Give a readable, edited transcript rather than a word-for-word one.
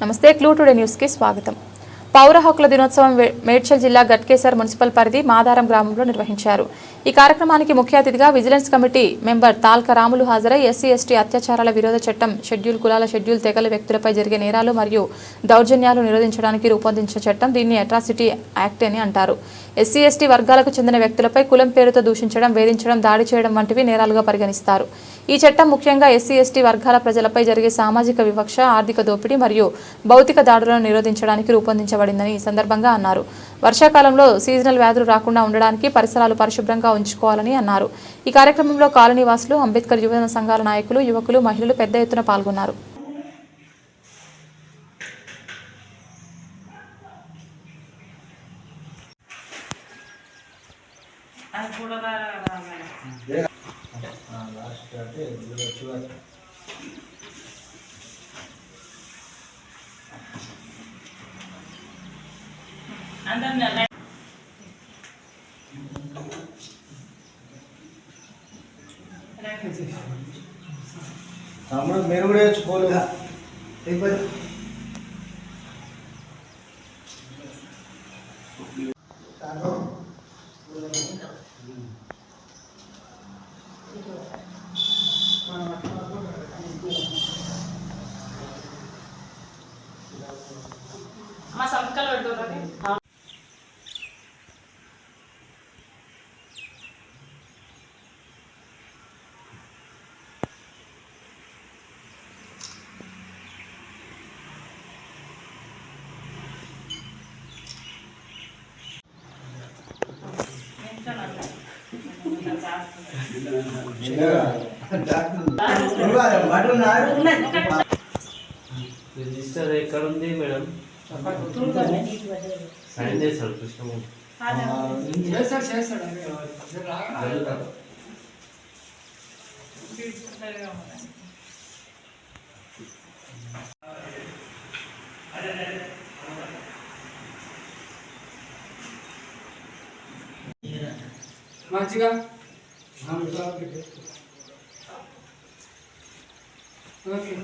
నమస్తే clue today news కి స్వాగతం. పౌర హక్కుల దినోత్సవం మేడ్చల్ జిల్లా గట్కేసర్ మున్సిపల్ పరిధి మాదారం గ్రామంలో నిర్వహించారు. ఈ కార్యక్రమానికి ముఖ్య అతిథిగా vigilance committee member Talka Ramulu హాజరై ఎస్సీ ఎస్టీ అత్యాచారాల విరోధ చట్టం, షెడ్యూల్ కులాల షెడ్యూల్ తెగల వ్యక్తులపై జరిగే నేరాలు మరియు దౌర్జన్యాలు నిరోధించడానికి రూపొందించిన చట్టం. దీన్ని అట్రాసిటీ యాక్ట్ అని అంటారు. ఎస్సీ ఎస్టీ వర్గాలకు చెందిన వ్యక్తులపై కులం పేరుతో దూషించడం, వేధించడం, దాడి చేయడం వంటివి నేరాలుగా పరిగణిస్తారు. ఈ చట్టం ముఖ్యంగా ఎస్సీ ఎస్టీ వర్గాల ప్రజలపై జరిగే సామాజిక వివక్ష, ఆర్థిక దోపిడీ మరియు భౌతిక దాడులను నిరోధించడానికి రూపొందించబడిందని ఈ సందర్భంగా అన్నారు. వర్షాకాలంలో సీజనల్ వ్యాధులు రాకుండా ఉండడానికి పరిసరాలు పరిశుభ్రంగా ఉంచుకోవాలని అన్నారు. ఈ కార్యక్రమంలో కాలనీ వాసులు, అంబేద్కర్ యువజన సంఘాల నాయకులు, యువకులు, మహిళలు పెద్ద ఎత్తున పాల్గొన్నారు. తమ్ముడు మీరు కూడా తెచ్చుకోలేదు. మా సంతకాలు పెట్టుకోవాలి. రిజిస్టర్ ఎక్కడ ఉంది మేడం? సైన్ చేస్తాడు కృష్ణమూర్తి. మంచిగా ఓకే.